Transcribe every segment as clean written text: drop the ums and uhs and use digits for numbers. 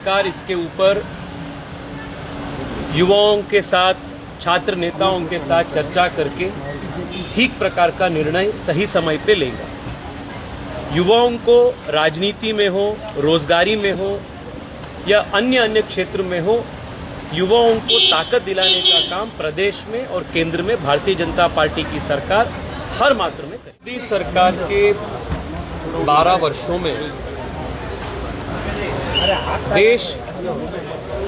सरकार इसके ऊपर युवाओं के साथ, छात्र नेताओं के साथ चर्चा करके ठीक प्रकार का निर्णय सही समय पे लेगा। युवाओं को राजनीति में हो, रोजगारी में हो या अन्य क्षेत्र में हो, युवाओं को ताकत दिलाने का काम प्रदेश में और केंद्र में भारतीय जनता पार्टी की सरकार हर मात्रा में करेगी। मोदी सरकार के 12 वर्षों में देश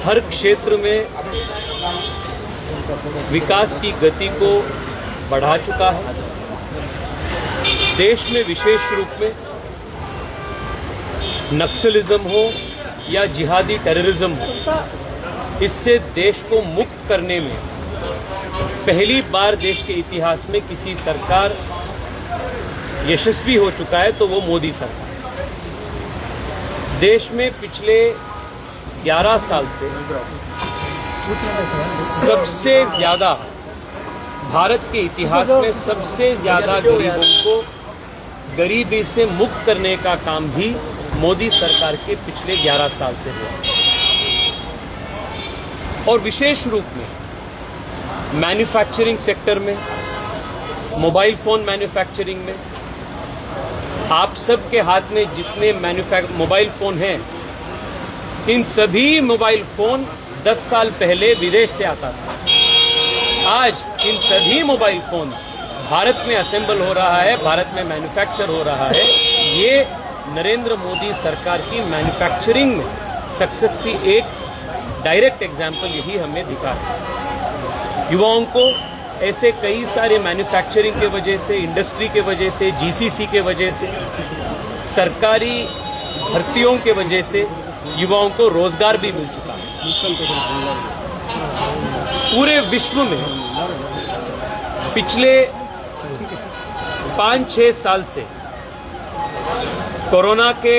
हर क्षेत्र में विकास की गति को बढ़ा चुका है। देश में विशेष रूप में नक्सलिज्म हो या जिहादी टेररिज्म हो, इससे देश को मुक्त करने में पहली बार देश के इतिहास में किसी सरकार यशस्वी हो चुका है तो वो मोदी सरकार। देश में पिछले 11 साल से सबसे ज्यादा, भारत के इतिहास में सबसे ज्यादा गरीबों को गरीबी से मुक्त करने का काम भी मोदी सरकार के पिछले 11 साल से हुआ। और विशेष रूप में मैन्युफैक्चरिंग सेक्टर में, मोबाइल फोन मैन्युफैक्चरिंग में, आप सबके हाथ में जितने मोबाइल फोन हैं, इन सभी मोबाइल फोन 10 साल पहले विदेश से आता था। आज इन सभी मोबाइल फोन्स भारत में असेंबल हो रहा है, भारत में मैन्युफैक्चर हो रहा है। ये नरेंद्र मोदी सरकार की मैन्युफैक्चरिंग में सक्सेस की एक डायरेक्ट एग्जाम्पल यही हमें दिखा है। युवाओं को ऐसे कई सारे मैन्युफैक्चरिंग के वजह से, इंडस्ट्री के वजह से, जीसीसी के वजह से, सरकारी भर्तियों के वजह से युवाओं को रोजगार भी मिल चुका है। पूरे विश्व में पिछले 5-6 साल से कोरोना के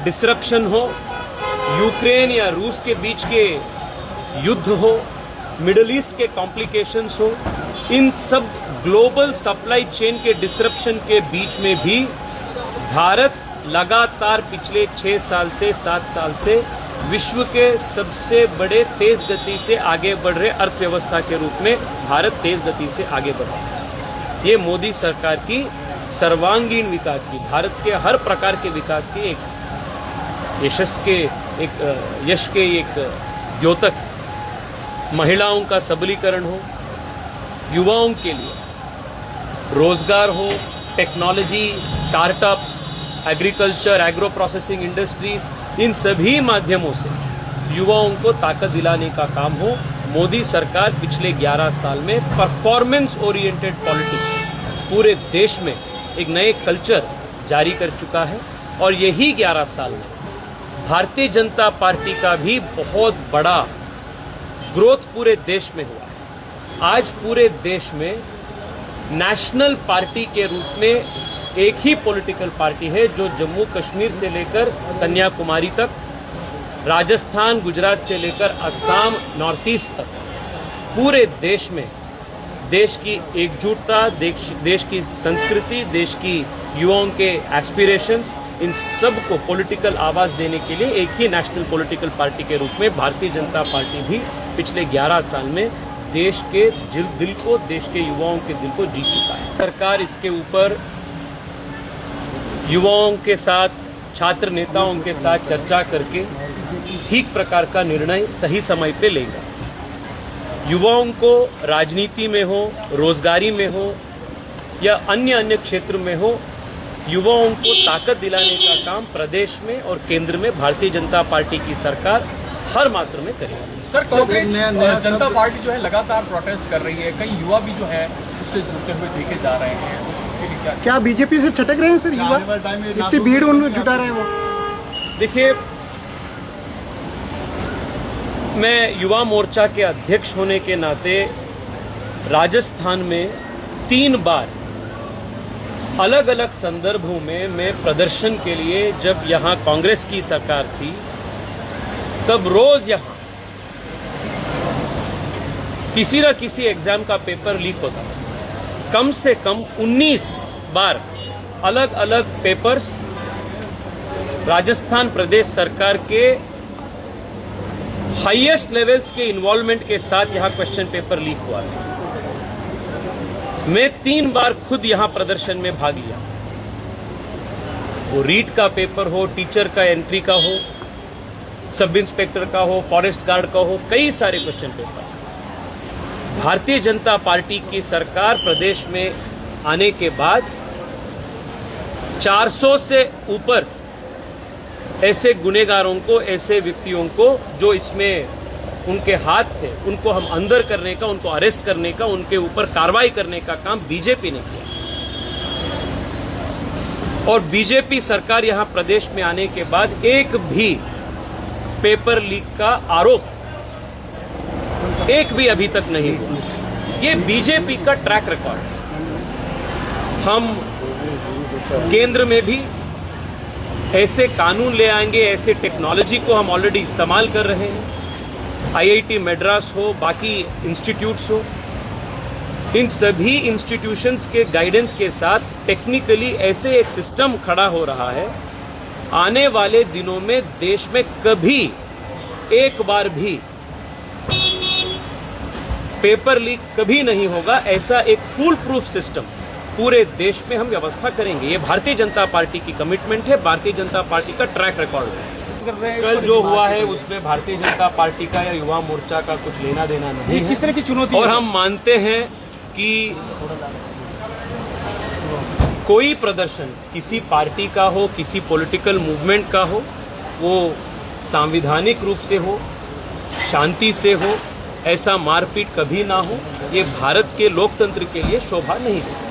डिसरप्शन हो, यूक्रेन या रूस के बीच के युद्ध हो, मिडिल ईस्ट के कॉम्प्लिकेशंस हो, इन सब ग्लोबल सप्लाई चेन के डिसरप्शन के बीच में भी भारत लगातार पिछले 6 साल से 7 साल से विश्व के सबसे बड़े तेज गति से आगे बढ़ रहे अर्थव्यवस्था के रूप में भारत तेज गति से आगे बढ़ रहा है। ये मोदी सरकार की सर्वांगीण विकास की, भारत के हर प्रकार के विकास की एक यश के एक द्योतक। महिलाओं का सबलीकरण हो, युवाओं के लिए रोजगार हो, technology, startups, agriculture, agro processing industries, इन सभी माध्यमों से युवाओं को ताकत दिलाने का काम हो। मोदी सरकार पिछले 11 साल में परफॉर्मेंस ओरिएंटेड पॉलिटिक्स पूरे देश में एक नए कल्चर जारी कर चुका है। और यही 11 साल में भारतीय जनता पार्टी का भी बहुत बड़ा ग्रोथ पूरे देश में हुआ है। आज पूरे देश में नेशनल पार्टी के रूप में एक ही पॉलिटिकल पार्टी है जो जम्मू कश्मीर से लेकर कन्याकुमारी तक, राजस्थान, गुजरात से लेकर असम, नॉर्थ ईस्ट तक पूरे देश में देश की एकजुटता, देश की संस्कृति, देश की युवाओं के एस्पिरेशंस, इन सब को पॉलिटिकल आवाज देने के लिए एक ही नेशनल पॉलिटिकल पार्टी के रूप में भारतीय जनता पार्टी भी पिछले 11 साल में देश के दिल को, देश के युवाओं के दिल को जीत चुका है। सरकार इसके ऊपर युवाओं के साथ, छात्र नेताओं के साथ चर्चा करके ठीक प्रकार का निर्णय सही समय पे लेगा। युवाओं को राजनीति में हो, रोजगारी में हो या अन्य क्षेत्र में हो, युवाओं को ताकत दिलाने का काम प्रदेश में और केंद्र में भारतीय जनता पार्टी की सरकार हर मात्रा में करेगी। सर, कांग्रेस जनता पार्टी जो है लगातार प्रोटेस्ट कर रही है, कई युवा भी जो है उससे जुड़ते हुए देखे जा रहे हैं। क्या बीजेपी से छटक रहे हैं सर युवा? इतनी भीड़ उनमें जुटा रहे हैं वो। देखिए, मैं युवा मोर्चा के अध्यक्ष होने के नाते राजस्थान में 3 बार अलग अलग संदर्भों में मैं प्रदर्शन के लिए, जब यहाँ कांग्रेस की सरकार थी तब रोज यहाँ किसी न किसी एग्जाम का पेपर लीक होता था। कम से कम 19 बार अलग अलग पेपर्स राजस्थान प्रदेश सरकार के हाईएस्ट लेवल्स के इन्वॉल्वमेंट के साथ यहां क्वेश्चन पेपर लीक हुआ है। मैं 3 बार खुद यहां प्रदर्शन में भाग लिया, वो रीट का पेपर हो, टीचर का एंट्री का हो, सब इंस्पेक्टर का हो, फॉरेस्ट गार्ड का हो, कई सारे question paper. Bharatiya Janata party की सरकार प्रदेश में आने के बाद 400 से ऊपर ऐसे गुनेगारों को, ऐसे व्यक्तियों को जो इसमें उनके हाथ थे, उनको हम अंदर करने का, उनको अरेस्ट करने का, उनके ऊपर कार्रवाई करने का काम बीजेपी ने किया। और बीजेपी सरकार यहां प्रदेश में आने के बाद एक भी पेपर लीक का आरोप एक भी अभी तक नहीं हुआ। ये बीजेपी का ट्रैक रिकॉर्ड है। हम केंद्र में भी ऐसे कानून ले आएंगे, ऐसे टेक्नोलॉजी को हम ऑलरेडी इस्तेमाल कर रहे हैं। आईआईटी मद्रास हो, बाकी इंस्टीट्यूट्स हो, इन सभी इंस्टीट्यूशंस के गाइडेंस के साथ टेक्निकली ऐसे एक सिस्टम खड़ा हो रहा है, आने वाले दिनों में देश में कभी एक बार भी पेपर लीक कभी नहीं होगा। ऐसा एक फुल प्रूफ सिस्टम पूरे देश में हम व्यवस्था करेंगे। ये भारतीय जनता पार्टी की कमिटमेंट है, भारतीय जनता पार्टी का ट्रैक रिकॉर्ड है। कल जो हुआ है उसमें भारतीय जनता पार्टी का या युवा मोर्चा का कुछ लेना देना नहीं है। किस तरह की चुनौती और हम मानते हैं कि कोई प्रदर्शन किसी पार्टी का हो, किसी पॉलिटिकल मूवमेंट का हो, वो संवैधानिक रूप से हो, शांति से हो, ऐसा मारपीट कभी ना हो। ये भारत के लोकतंत्र के लिए शोभा नहीं देता।